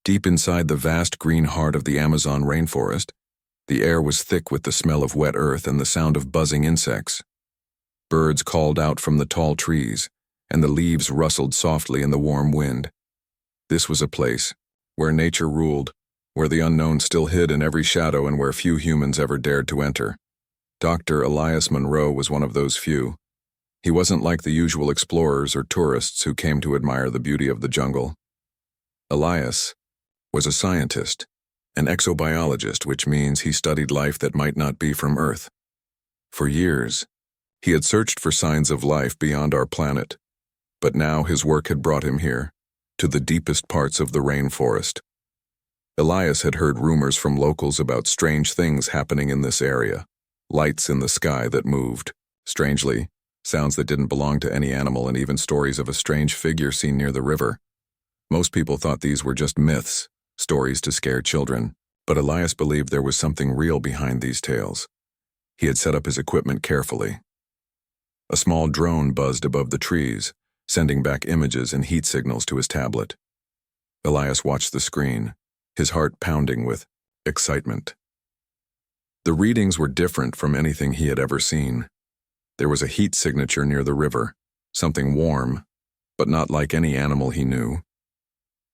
Deep inside the vast green heart of the Amazon rainforest, the air was thick with the smell of wet earth and the sound of buzzing insects. Birds called out from the tall trees, and the leaves rustled softly in the warm wind. This was a place where nature ruled, where the unknown still hid in every shadow and where few humans ever dared to enter. Dr. Elias Monroe was one of those few. He wasn't like the usual explorers or tourists who came to admire the beauty of the jungle. Elias was a scientist, an exobiologist, which means he studied life that might not be from Earth. For years, he had searched for signs of life beyond our planet, but now his work had brought him here, to the deepest parts of the rainforest. Elias had heard rumors from locals about strange things happening in this area, lights in the sky that moved, strangely, sounds that didn't belong to any animal, and even stories of a strange figure seen near the river. Most people thought these were just myths, stories to scare children, but Elias believed there was something real behind these tales. He had set up his equipment carefully. A small drone buzzed above the trees, sending back images and heat signals to his tablet. Elias watched the screen, his heart pounding with excitement. The readings were different from anything he had ever seen. There was a heat signature near the river, something warm, but not like any animal he knew.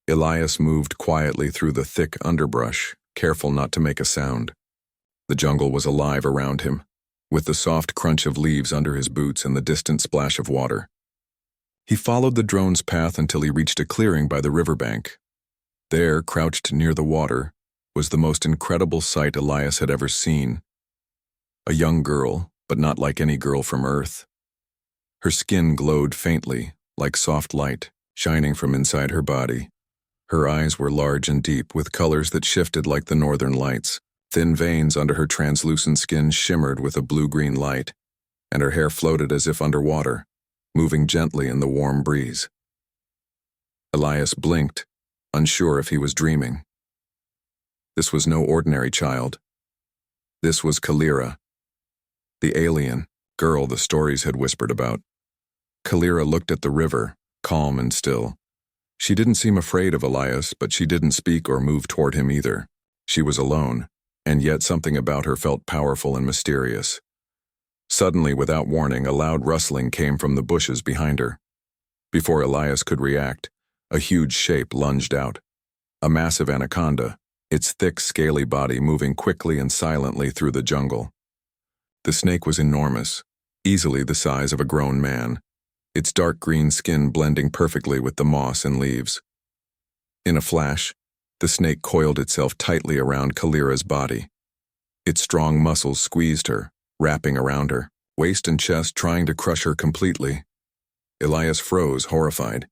Elias moved quietly through the thick underbrush, careful not to make a sound. The jungle was alive around him, with the soft crunch of leaves under his boots and the distant splash of water. He followed the drone's path until he reached a clearing by the riverbank. There, crouched near the water, was the most incredible sight Elias had ever seen. A young girl, but not like any girl from Earth. Her skin glowed faintly, like soft light, shining from inside her body. Her eyes were large and deep, with colors that shifted like the northern lights. Thin veins under her translucent skin shimmered with a blue-green light, and her hair floated as if underwater, moving gently in the warm breeze. Elias blinked, unsure if he was dreaming. This was no ordinary child. This was Kalira, the alien girl the stories had whispered about. Kalira looked at the river, calm and still. She didn't seem afraid of Elias, but she didn't speak or move toward him either. She was alone, and yet something about her felt powerful and mysterious. Suddenly, without warning, a loud rustling came from the bushes behind her. Before Elias could react, a huge shape lunged out. A massive anaconda, its thick, scaly body moving quickly and silently through the jungle. The snake was enormous, easily the size of a grown man, its dark green skin blending perfectly with the moss and leaves. In a flash, the snake coiled itself tightly around Kalira's body. Its strong muscles squeezed her, wrapping around her, waist and chest trying to crush her completely. Elias froze, horrified.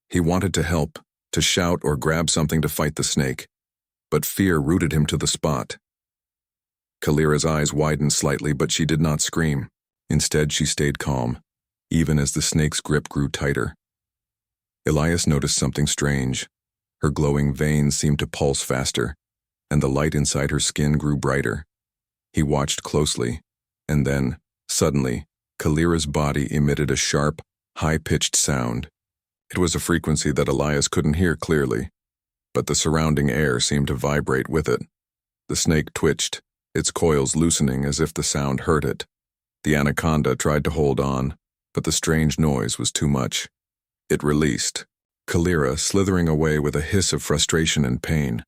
He wanted to help, to shout or grab something to fight the snake, but fear rooted him to the spot. Kalira's eyes widened slightly, but she did not scream. Instead, she stayed calm, even as the snake's grip grew tighter. Elias noticed something strange. Her glowing veins seemed to pulse faster, and the light inside her skin grew brighter. He watched closely, and then, suddenly, Kalira's body emitted a sharp, high-pitched sound. It was a frequency that Elias couldn't hear clearly, but the surrounding air seemed to vibrate with it. The snake twitched, its coils loosening as if the sound hurt it. The anaconda tried to hold on, but the strange noise was too much. It released, Kalira slithering away with a hiss of frustration and pain.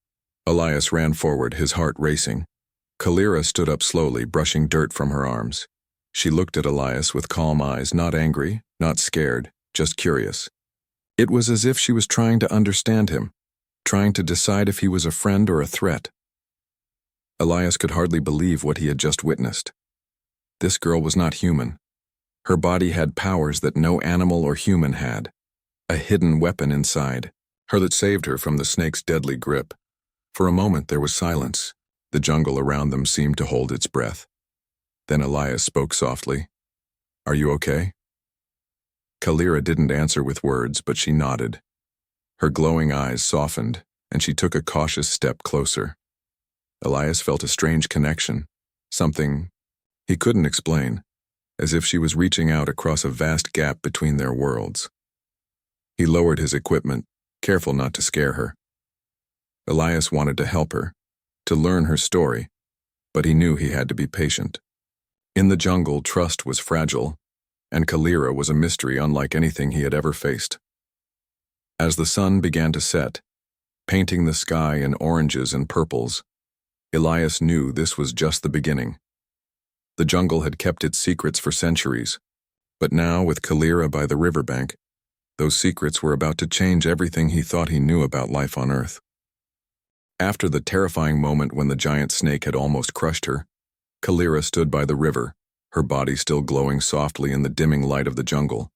Elias ran forward, his heart racing. Kalira stood up slowly, brushing dirt from her arms. She looked at Elias with calm eyes, not angry, not scared, just curious. It was as if she was trying to understand him, trying to decide if he was a friend or a threat. Elias could hardly believe what he had just witnessed. This girl was not human. Her body had powers that no animal or human had. A hidden weapon inside, her that saved her from the snake's deadly grip. For a moment there was silence. The jungle around them seemed to hold its breath. Then Elias spoke softly. "Are you okay?" Kalira didn't answer with words, but she nodded. Her glowing eyes softened, and she took a cautious step closer. Elias felt a strange connection, something he couldn't explain, as if she was reaching out across a vast gap between their worlds. He lowered his equipment, careful not to scare her. Elias wanted to help her, to learn her story, but he knew he had to be patient. In the jungle, trust was fragile, and Kalira was a mystery unlike anything he had ever faced. As the sun began to set, painting the sky in oranges and purples, Elias knew this was just the beginning. The jungle had kept its secrets for centuries, but now, with Kalira by the riverbank, those secrets were about to change everything he thought he knew about life on Earth. After the terrifying moment when the giant snake had almost crushed her, Kalira stood by the river, her body still glowing softly in the dimming light of the jungle.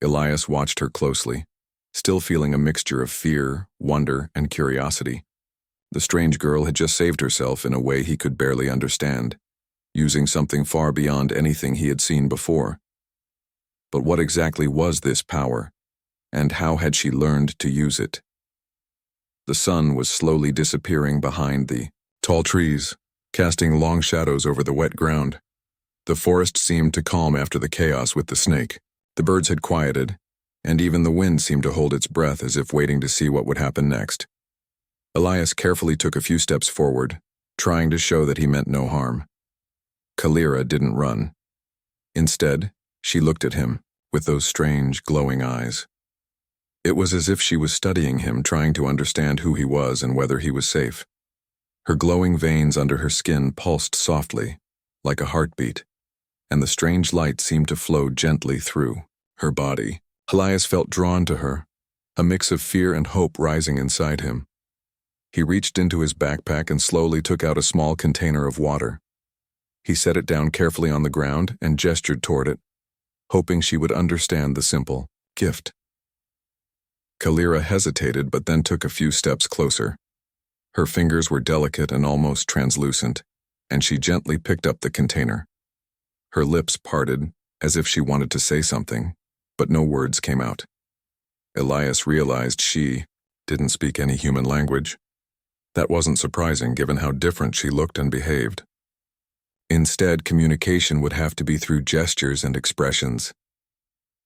Elias watched her closely, still feeling a mixture of fear, wonder, and curiosity. The strange girl had just saved herself in a way he could barely understand, using something far beyond anything he had seen before. But what exactly was this power, and how had she learned to use it? The sun was slowly disappearing behind the tall trees, casting long shadows over the wet ground. The forest seemed to calm after the chaos with the snake. The birds had quieted, and even the wind seemed to hold its breath as if waiting to see what would happen next. Elias carefully took a few steps forward, trying to show that he meant no harm. Kalira didn't run. Instead, she looked at him with those strange, glowing eyes. It was as if she was studying him, trying to understand who he was and whether he was safe. Her glowing veins under her skin pulsed softly, like a heartbeat, and the strange light seemed to flow gently through her body. Elias felt drawn to her, a mix of fear and hope rising inside him. He reached into his backpack and slowly took out a small container of water. He set it down carefully on the ground and gestured toward it, hoping she would understand the simple gift. Kalira hesitated but then took a few steps closer. Her fingers were delicate and almost translucent, and she gently picked up the container. Her lips parted as if she wanted to say something, but no words came out. Elias realized she didn't speak any human language. That wasn't surprising given how different she looked and behaved. Instead, communication would have to be through gestures and expressions.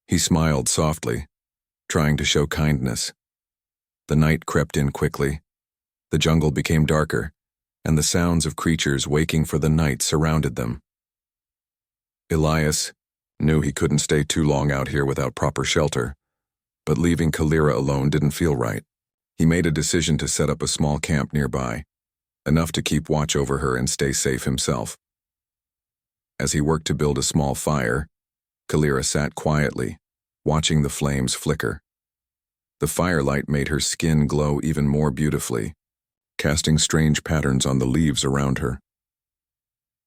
He smiled softly, trying to show kindness. The night crept in quickly. The jungle became darker, and the sounds of creatures waking for the night surrounded them. Elias knew he couldn't stay too long out here without proper shelter, but leaving Kalira alone didn't feel right. He made a decision to set up a small camp nearby, enough to keep watch over her and stay safe himself. As he worked to build a small fire, Kalira sat quietly, watching the flames flicker. The firelight made her skin glow even more beautifully, casting strange patterns on the leaves around her.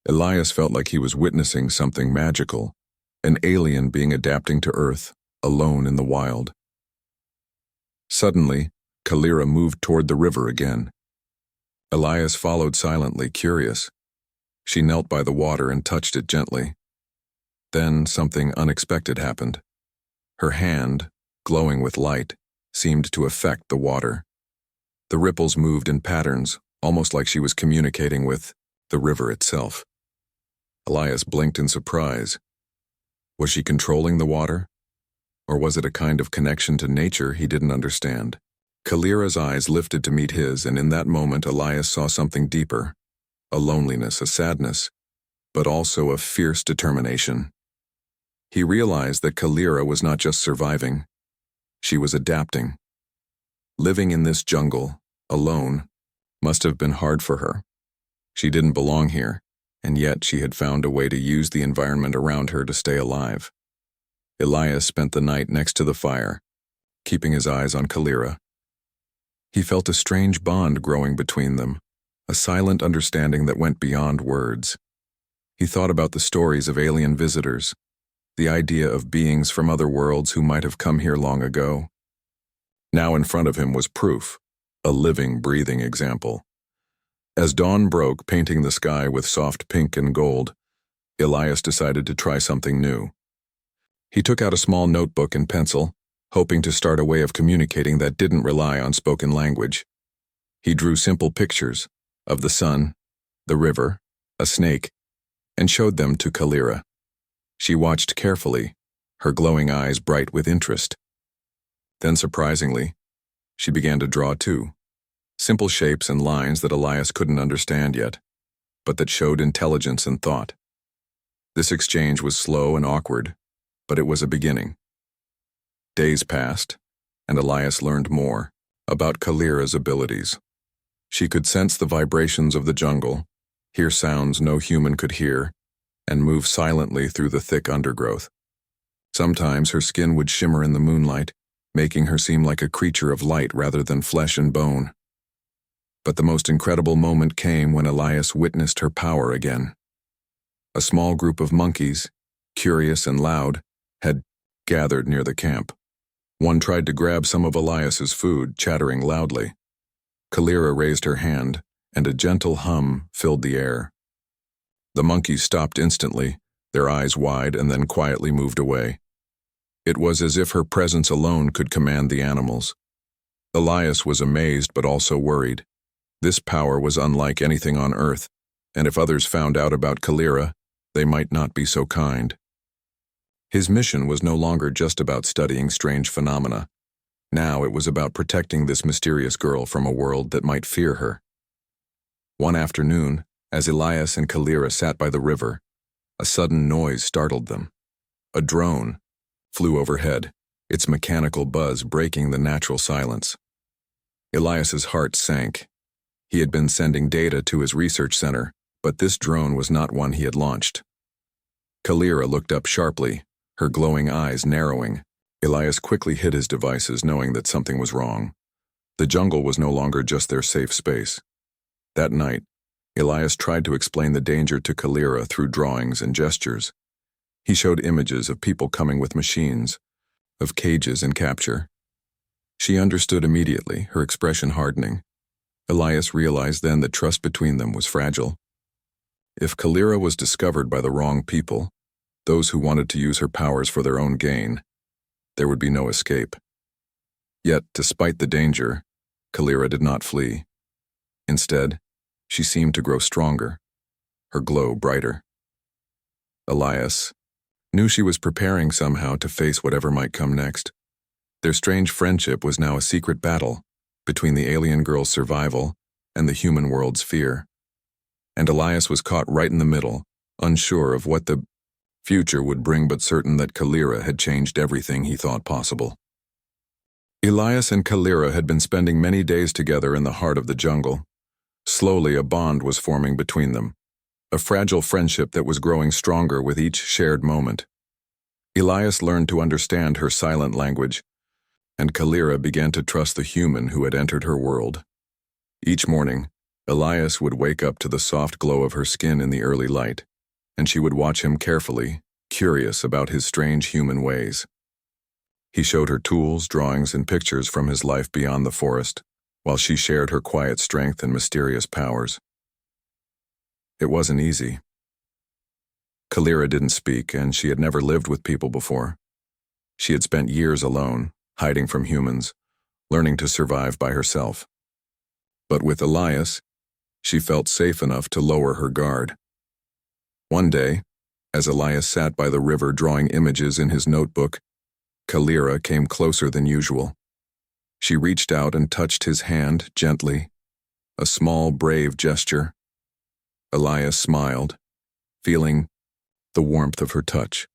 Elias felt like he was witnessing something magical, an alien being adapting to Earth, alone in the wild. Suddenly, Kalira moved toward the river again. Elias followed silently, curious. She knelt by the water and touched it gently. Then something unexpected happened. Her hand, glowing with light, seemed to affect the water. The ripples moved in patterns, almost like she was communicating with the river itself. Elias blinked in surprise. Was she controlling the water? Or was it a kind of connection to nature he didn't understand? Kalira's eyes lifted to meet his, and in that moment Elias saw something deeper. A loneliness, a sadness, but also a fierce determination. He realized that Kalira was not just surviving. She was adapting. Living in this jungle, alone, must have been hard for her. She didn't belong here, and yet she had found a way to use the environment around her to stay alive. Elias spent the night next to the fire, keeping his eyes on Kalira. He felt a strange bond growing between them, a silent understanding that went beyond words. He thought about the stories of alien visitors, the idea of beings from other worlds who might have come here long ago. Now in front of him was proof, a living, breathing example. As dawn broke, painting the sky with soft pink and gold, Elias decided to try something new. He took out a small notebook and pencil, hoping to start a way of communicating that didn't rely on spoken language. He drew simple pictures of the sun, the river, a snake, and showed them to Kalira. She watched carefully, her glowing eyes bright with interest. Then, surprisingly, she began to draw too. simple shapes and lines that Elias couldn't understand yet, but that showed intelligence and thought. This exchange was slow and awkward, but it was a beginning. Days passed, and Elias learned more about Kalira's abilities. She could sense the vibrations of the jungle, hear sounds no human could hear, and move silently through the thick undergrowth. Sometimes her skin would shimmer in the moonlight, making her seem like a creature of light rather than flesh and bone. But the most incredible moment came when Elias witnessed her power again. A small group of monkeys, curious and loud, had gathered near the camp. One tried to grab some of Elias's food, chattering loudly. Kalira raised her hand, and a gentle hum filled the air. The monkeys stopped instantly, their eyes wide, and then quietly moved away. It was as if her presence alone could command the animals. Elias was amazed but also worried. This power was unlike anything on Earth, and if others found out about Kalira, they might not be so kind. His mission was no longer just about studying strange phenomena. Now it was about protecting this mysterious girl from a world that might fear her. One afternoon, as Elias and Kalira sat by the river, a sudden noise startled them. A drone flew overhead, its mechanical buzz breaking the natural silence. Elias's heart sank. He had been sending data to his research center, but this drone was not one he had launched. Kalira looked up sharply, her glowing eyes narrowing. Elias quickly hid his devices, knowing that something was wrong. The jungle was no longer just their safe space. That night, Elias tried to explain the danger to Kalira through drawings and gestures. He showed images of people coming with machines, of cages and capture. She understood immediately, her expression hardening. Elias realized then that trust between them was fragile. If Kalira was discovered by the wrong people, those who wanted to use her powers for their own gain, there would be no escape. Yet, despite the danger, Kalira did not flee. Instead, she seemed to grow stronger, her glow brighter. Elias knew she was preparing somehow to face whatever might come next. Their strange friendship was now a secret battle between the alien girl's survival and the human world's fear. And Elias was caught right in the middle, unsure of what the future would bring, but certain that Kalira had changed everything he thought possible. Elias and Kalira had been spending many days together in the heart of the jungle. Slowly, a bond was forming between them, a fragile friendship that was growing stronger with each shared moment. Elias learned to understand her silent language, and Kalira began to trust the human who had entered her world. Each morning, Elias would wake up to the soft glow of her skin in the early light, and she would watch him carefully, curious about his strange human ways. He showed her tools, drawings, and pictures from his life beyond the forest, while she shared her quiet strength and mysterious powers. It wasn't easy. Kalira didn't speak, and she had never lived with people before. She had spent years alone, hiding from humans, learning to survive by herself. But with Elias, she felt safe enough to lower her guard. One day, as Elias sat by the river drawing images in his notebook, Kalira came closer than usual. She reached out and touched his hand gently, a small, brave gesture. Elias smiled, feeling the warmth of her touch.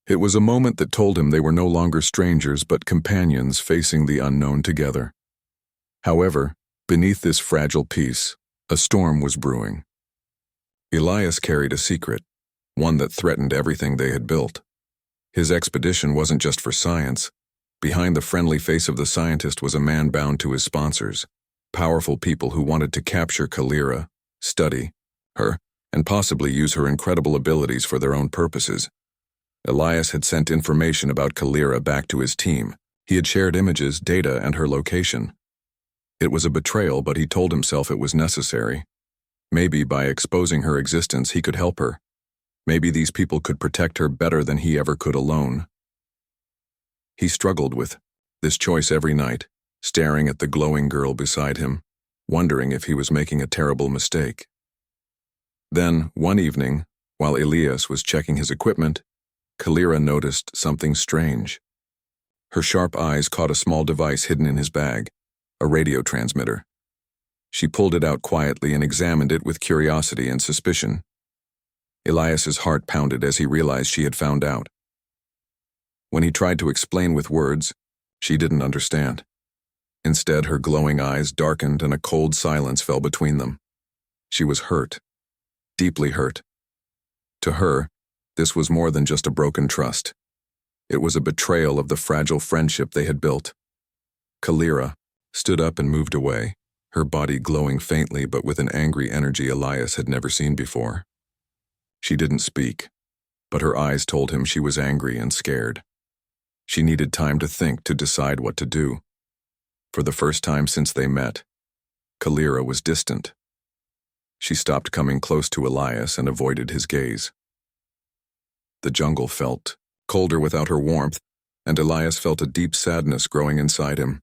It was a moment that told him they were no longer strangers but companions facing the unknown together. However, beneath this fragile peace, a storm was brewing. Elias carried a secret, one that threatened everything they had built. His expedition wasn't just for science. Behind the friendly face of the scientist was a man bound to his sponsors, powerful people who wanted to capture Kalira, study her, and possibly use her incredible abilities for their own purposes. Elias had sent information about Kalira back to his team. He had shared images, data, and her location. It was a betrayal, but he told himself it was necessary. Maybe by exposing her existence he could help her. Maybe these people could protect her better than he ever could alone. He struggled with this choice every night, staring at the glowing girl beside him, wondering if he was making a terrible mistake. Then, one evening, while Elias was checking his equipment, Kalira noticed something strange. Her sharp eyes caught a small device hidden in his bag, a radio transmitter. She pulled it out quietly and examined it with curiosity and suspicion. Elias's heart pounded as he realized she had found out. When he tried to explain with words, she didn't understand. Instead, her glowing eyes darkened and a cold silence fell between them. She was hurt, deeply hurt. To her, this was more than just a broken trust. It was a betrayal of the fragile friendship they had built. Kalira stood up and moved away, her body glowing faintly but with an angry energy Elias had never seen before. She didn't speak, but her eyes told him she was angry and scared. She needed time to think, to decide what to do. For the first time since they met, Kalira was distant. She stopped coming close to Elias and avoided his gaze. The jungle felt colder without her warmth, and Elias felt a deep sadness growing inside him.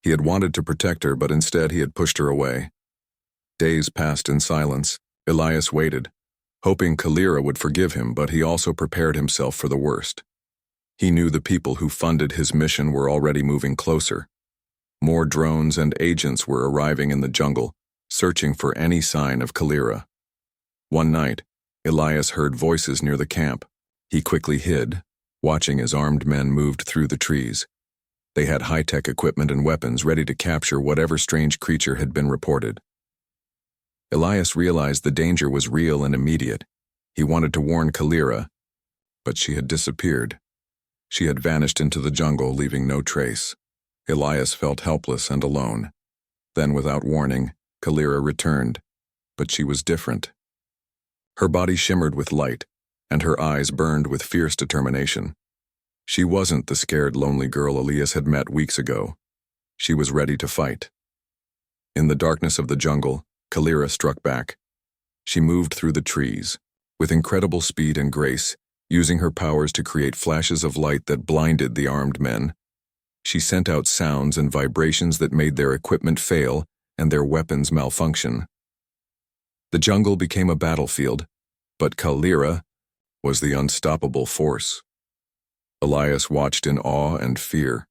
He had wanted to protect her, but instead he had pushed her away. Days passed in silence. Elias waited, hoping Kalira would forgive him, but he also prepared himself for the worst. He knew the people who funded his mission were already moving closer. More drones and agents were arriving in the jungle, searching for any sign of Kalira. One night, Elias heard voices near the camp. He quickly hid, watching as armed men moved through the trees. They had high-tech equipment and weapons ready to capture whatever strange creature had been reported. Elias realized the danger was real and immediate. He wanted to warn Kalira, but she had disappeared. She had vanished into the jungle, leaving no trace. Elias felt helpless and alone. Then, without warning, Kalira returned, but she was different. Her body shimmered with light, and her eyes burned with fierce determination. She wasn't the scared, lonely girl Elias had met weeks ago. She was ready to fight. In the darkness of the jungle, Kalira struck back. She moved through the trees, with incredible speed and grace, using her powers to create flashes of light that blinded the armed men. She sent out sounds and vibrations that made their equipment fail and their weapons malfunction. The jungle became a battlefield, but Kalira was the unstoppable force. Elias watched in awe and fear.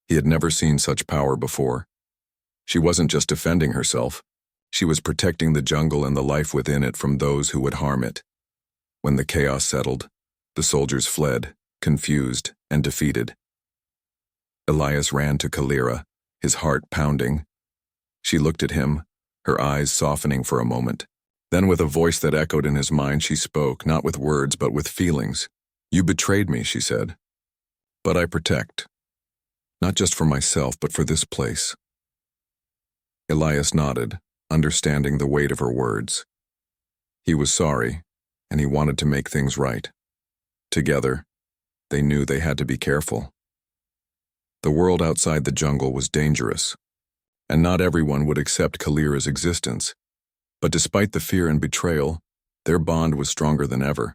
He had never seen such power before. She wasn't just defending herself. She was protecting the jungle and the life within it from those who would harm it. When the chaos settled, the soldiers fled, confused and defeated. Elias ran to Kalira, his heart pounding. She looked at him, her eyes softening for a moment. Then, with a voice that echoed in his mind, she spoke, not with words but with feelings. "You betrayed me," she said. "But I protect. Not just for myself, but for this place." Elias nodded, understanding the weight of her words. He was sorry, and he wanted to make things right. Together, they knew they had to be careful. The world outside the jungle was dangerous, and not everyone would accept Kalira's existence. But despite the fear and betrayal, their bond was stronger than ever.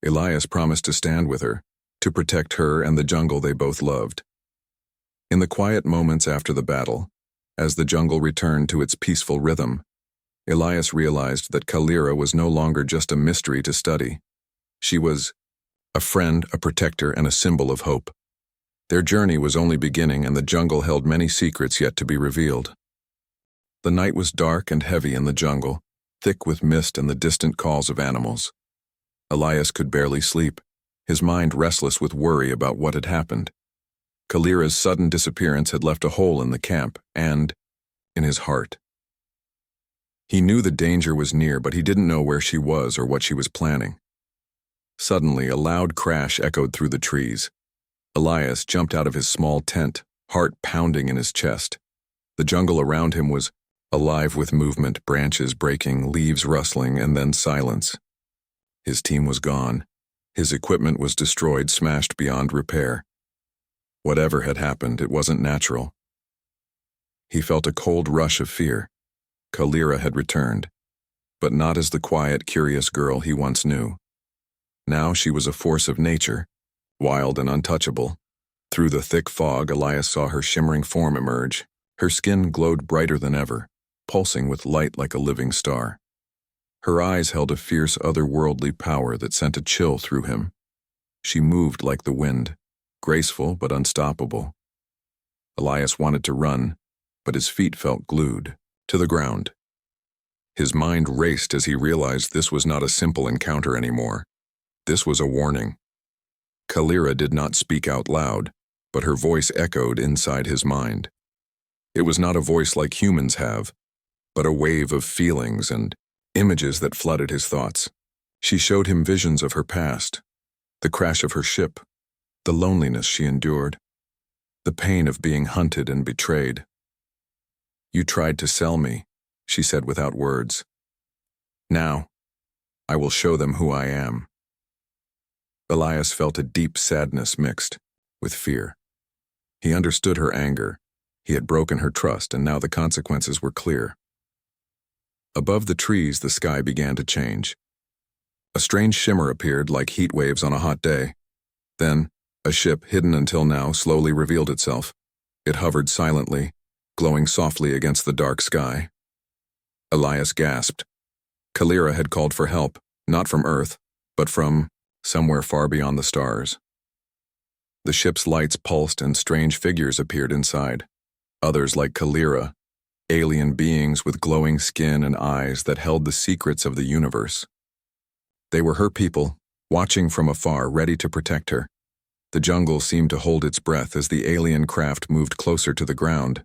Elias promised to stand with her, to protect her and the jungle they both loved. In the quiet moments after the battle, as the jungle returned to its peaceful rhythm, Elias realized that Kalira was no longer just a mystery to study. She was a friend, a protector, and a symbol of hope. Their journey was only beginning, and the jungle held many secrets yet to be revealed. The night was dark and heavy in the jungle, thick with mist and the distant calls of animals. Elias could barely sleep, his mind restless with worry about what had happened. Kalira's sudden disappearance had left a hole in the camp and in his heart. He knew the danger was near, but he didn't know where she was or what she was planning. Suddenly, a loud crash echoed through the trees. Elias jumped out of his small tent, heart pounding in his chest. The jungle around him was alive with movement, branches breaking, leaves rustling, and then silence. His team was gone. His equipment was destroyed, smashed beyond repair. Whatever had happened, it wasn't natural. He felt a cold rush of fear. Kalira had returned, but not as the quiet, curious girl he once knew. Now she was a force of nature, wild and untouchable. Through the thick fog, Elias saw her shimmering form emerge. Her skin glowed brighter than ever, pulsing with light like a living star. Her eyes held a fierce, otherworldly power that sent a chill through him. She moved like the wind, graceful but unstoppable. Elias wanted to run, but his feet felt glued to the ground. His mind raced as he realized this was not a simple encounter anymore. This was a warning. Kalira did not speak out loud, but her voice echoed inside his mind. It was not a voice like humans have, but a wave of feelings and images that flooded his thoughts. She showed him visions of her past, the crash of her ship, the loneliness she endured, the pain of being hunted and betrayed. "You tried to sell me," she said without words. "Now, I will show them who I am." Elias felt a deep sadness mixed with fear. He understood her anger. He had broken her trust, and now the consequences were clear. Above the trees, the sky began to change. A strange shimmer appeared like heat waves on a hot day. Then, a ship, hidden until now, slowly revealed itself. It hovered silently, glowing softly against the dark sky. Elias gasped. Kalira had called for help, not from Earth, but from somewhere far beyond the stars. The ship's lights pulsed and strange figures appeared inside. Others like Kalira, alien beings with glowing skin and eyes that held the secrets of the universe. They were her people, watching from afar, ready to protect her. The jungle seemed to hold its breath as the alien craft moved closer to the ground.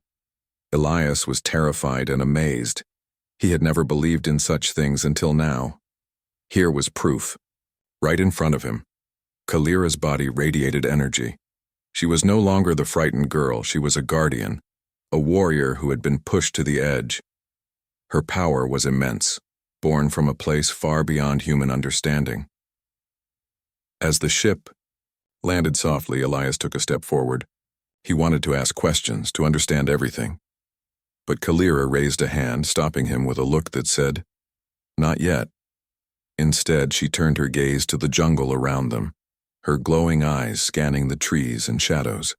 Elias was terrified and amazed. He had never believed in such things until now. Here was proof. Right in front of him. Kalira's body radiated energy. She was no longer the frightened girl, she was a guardian, a warrior who had been pushed to the edge. Her power was immense, born from a place far beyond human understanding. As the ship landed softly, Elias took a step forward. He wanted to ask questions, to understand everything. But Kalira raised a hand, stopping him with a look that said, "Not yet." Instead, she turned her gaze to the jungle around them, her glowing eyes scanning the trees and shadows.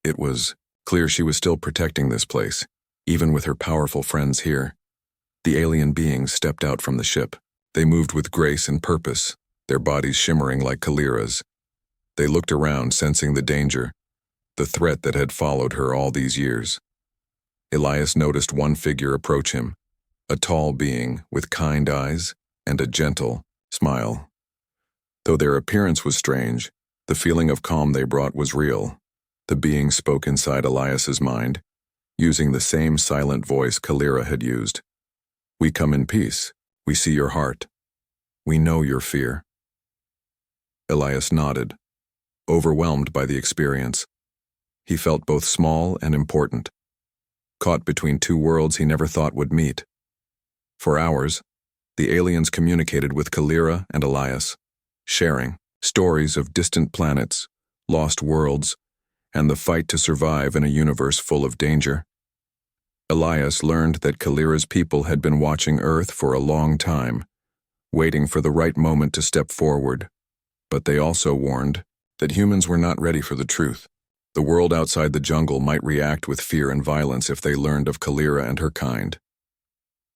It was clear she was still protecting this place, even with her powerful friends here. The alien beings stepped out from the ship. They moved with grace and purpose, their bodies shimmering like Kalira's. They looked around, sensing the danger, the threat that had followed her all these years. Elias noticed one figure approach him, a tall being with kind eyes and a gentle smile. Though their appearance was strange, the feeling of calm they brought was real. The being spoke inside Elias's mind, using the same silent voice Kalira had used. "We come in peace. We see your heart. We know your fear." Elias nodded, overwhelmed by the experience. He felt both small and important, caught between two worlds he never thought would meet. For hours, the aliens communicated with Kalira and Elias, sharing stories of distant planets, lost worlds, and the fight to survive in a universe full of danger. Elias learned that Kalira's people had been watching Earth for a long time, waiting for the right moment to step forward. But they also warned that humans were not ready for the truth. The world outside the jungle might react with fear and violence if they learned of Kalira and her kind.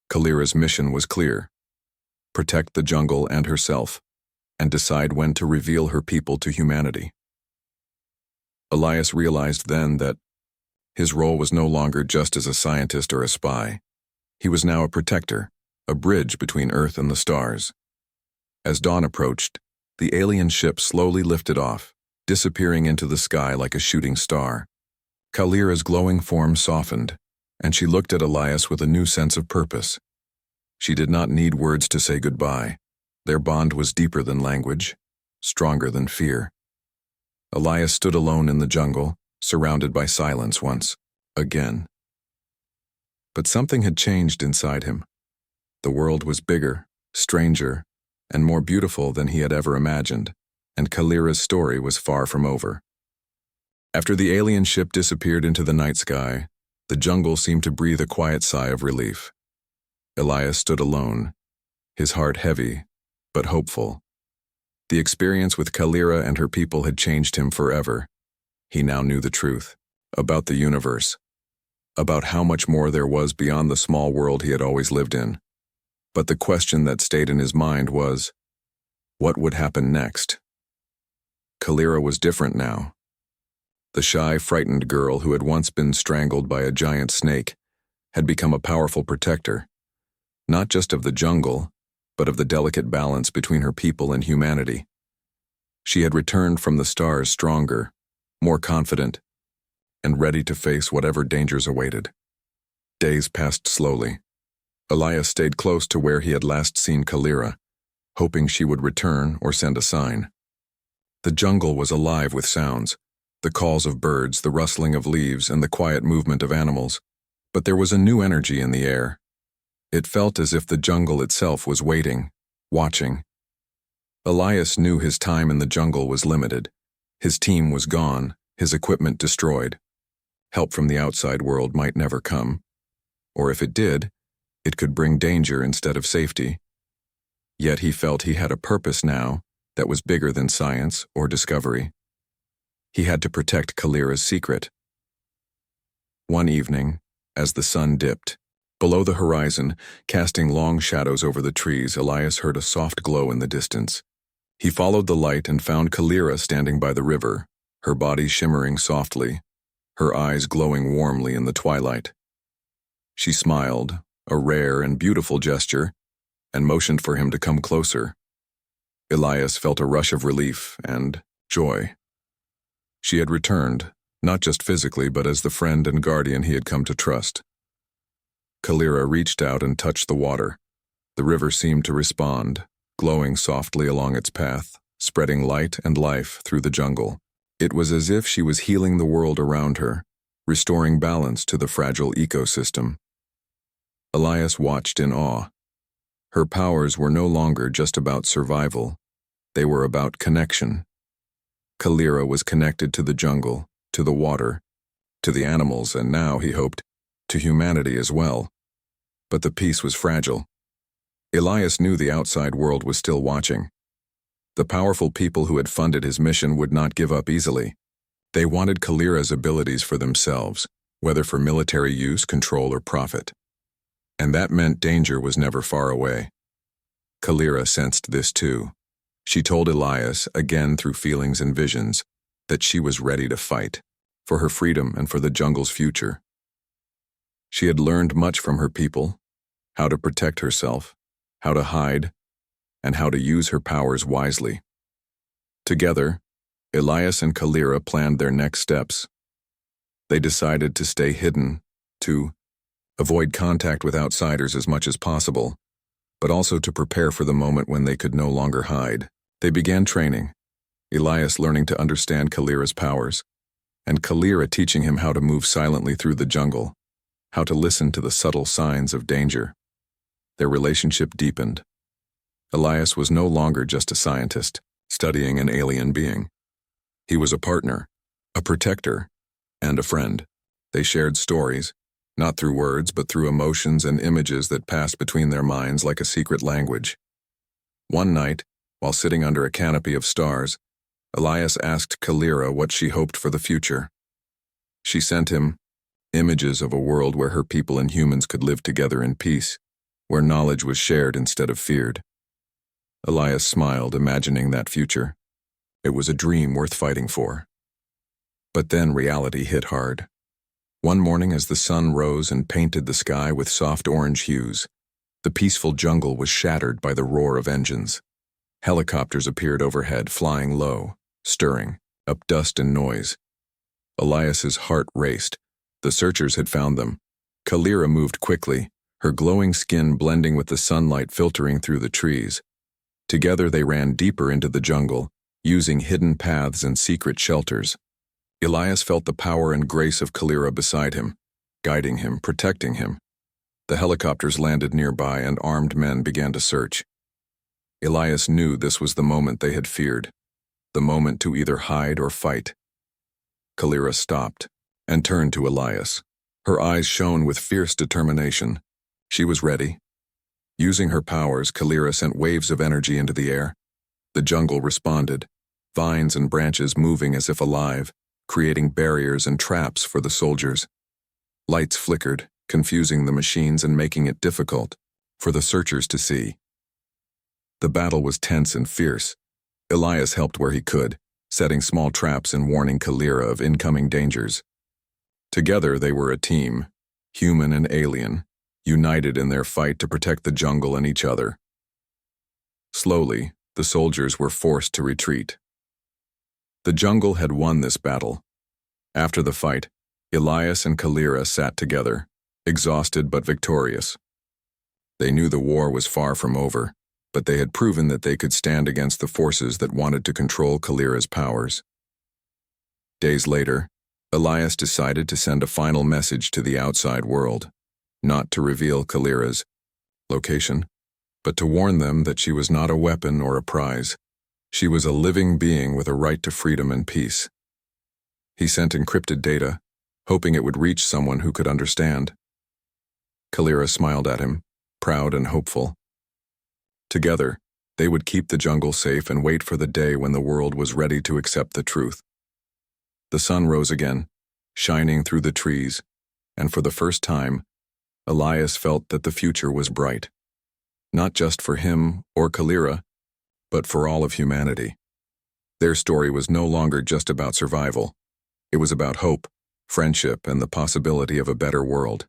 Kalira's mission was clear: protect the jungle and herself, and decide when to reveal her people to humanity. Elias realized then that his role was no longer just as a scientist or a spy. He was now a protector, a bridge between Earth and the stars. As dawn approached, the alien ship slowly lifted off, disappearing into the sky like a shooting star. Kalira's glowing form softened, and she looked at Elias with a new sense of purpose. She did not need words to say goodbye. Their bond was deeper than language, stronger than fear. Elias stood alone in the jungle, surrounded by silence once again. But something had changed inside him. The world was bigger, stranger, and more beautiful than he had ever imagined, and Kalira's story was far from over. After the alien ship disappeared into the night sky, the jungle seemed to breathe a quiet sigh of relief. Elias stood alone, his heart heavy, but hopeful. The experience with Kalira and her people had changed him forever. He now knew the truth about the universe, about how much more there was beyond the small world he had always lived in. But the question that stayed in his mind was, what would happen next? Kalira was different now. The shy, frightened girl who had once been strangled by a giant snake had become a powerful protector, not just of the jungle, but of the delicate balance between her people and humanity. She had returned from the stars stronger, more confident, and ready to face whatever dangers awaited. Days passed slowly. Elias stayed close to where he had last seen Kalira, hoping she would return or send a sign. The jungle was alive with sounds, the calls of birds, the rustling of leaves, and the quiet movement of animals. But there was a new energy in the air. It felt as if the jungle itself was waiting, watching. Elias knew his time in the jungle was limited. His team was gone, his equipment destroyed. Help from the outside world might never come. Or if it did, it could bring danger instead of safety. Yet he felt he had a purpose now that was bigger than science or discovery. He had to protect Kalira's secret. One evening, as the sun dipped, below the horizon, casting long shadows over the trees, Elias heard a soft glow in the distance. He followed the light and found Kalira standing by the river, her body shimmering softly, her eyes glowing warmly in the twilight. She smiled, a rare and beautiful gesture, and motioned for him to come closer. Elias felt a rush of relief and joy. She had returned, not just physically, but as the friend and guardian he had come to trust. Kalira reached out and touched the water. The river seemed to respond, glowing softly along its path, spreading light and life through the jungle. It was as if she was healing the world around her, restoring balance to the fragile ecosystem. Elias watched in awe. Her powers were no longer just about survival. They were about connection. Kalira was connected to the jungle, to the water, to the animals, and now, he hoped, to humanity as well. But the peace was fragile. Elias knew the outside world was still watching. The powerful people who had funded his mission would not give up easily. They wanted Kalira's abilities for themselves, whether for military use, control, or profit. And that meant danger was never far away. Kalira sensed this too. She told Elias, again through feelings and visions, that she was ready to fight, for her freedom and for the jungle's future. She had learned much from her people, how to protect herself, how to hide, and how to use her powers wisely. Together, Elias and Kalira planned their next steps. They decided to stay hidden, to avoid contact with outsiders as much as possible, but also to prepare for the moment when they could no longer hide. They began training, Elias learning to understand Kalira's powers, and Kalira teaching him how to move silently through the jungle, how to listen to the subtle signs of danger. Their relationship deepened. Elias was no longer just a scientist, studying an alien being. He was a partner, a protector, and a friend. They shared stories, not through words but through emotions and images that passed between their minds like a secret language. One night, while sitting under a canopy of stars, Elias asked Kalira what she hoped for the future. She sent him images of a world where her people and humans could live together in peace, where knowledge was shared instead of feared. Elias smiled, imagining that future. It was a dream worth fighting for. But then reality hit hard. One morning, as the sun rose and painted the sky with soft orange hues, the peaceful jungle was shattered by the roar of engines. Helicopters appeared overhead, flying low, stirring up dust and noise. Elias's heart raced. The searchers had found them. Kalira moved quickly, her glowing skin blending with the sunlight filtering through the trees. Together they ran deeper into the jungle, using hidden paths and secret shelters. Elias felt the power and grace of Kalira beside him, guiding him, protecting him. The helicopters landed nearby and armed men began to search. Elias knew this was the moment they had feared, the moment to either hide or fight. Kalira stopped and turned to Elias. Her eyes shone with fierce determination. She was ready. Using her powers, Kalira sent waves of energy into the air. The jungle responded, vines and branches moving as if alive, creating barriers and traps for the soldiers. Lights flickered, confusing the machines and making it difficult for the searchers to see. The battle was tense and fierce. Elias helped where he could, setting small traps and warning Kalira of incoming dangers. Together they were a team, human and alien, united in their fight to protect the jungle and each other. Slowly, the soldiers were forced to retreat. The jungle had won this battle. After the fight, Elias and Kalira sat together, exhausted but victorious. They knew the war was far from over, but they had proven that they could stand against the forces that wanted to control Kalira's powers. Days later, Elias decided to send a final message to the outside world, not to reveal Kalira's location, but to warn them that she was not a weapon or a prize. She was a living being with a right to freedom and peace. He sent encrypted data, hoping it would reach someone who could understand. Kalira smiled at him, proud and hopeful. Together, they would keep the jungle safe and wait for the day when the world was ready to accept the truth. The sun rose again, shining through the trees, and for the first time, Elias felt that the future was bright. Not just for him or Kalira, but for all of humanity. Their story was no longer just about survival. It was about hope, friendship, and the possibility of a better world.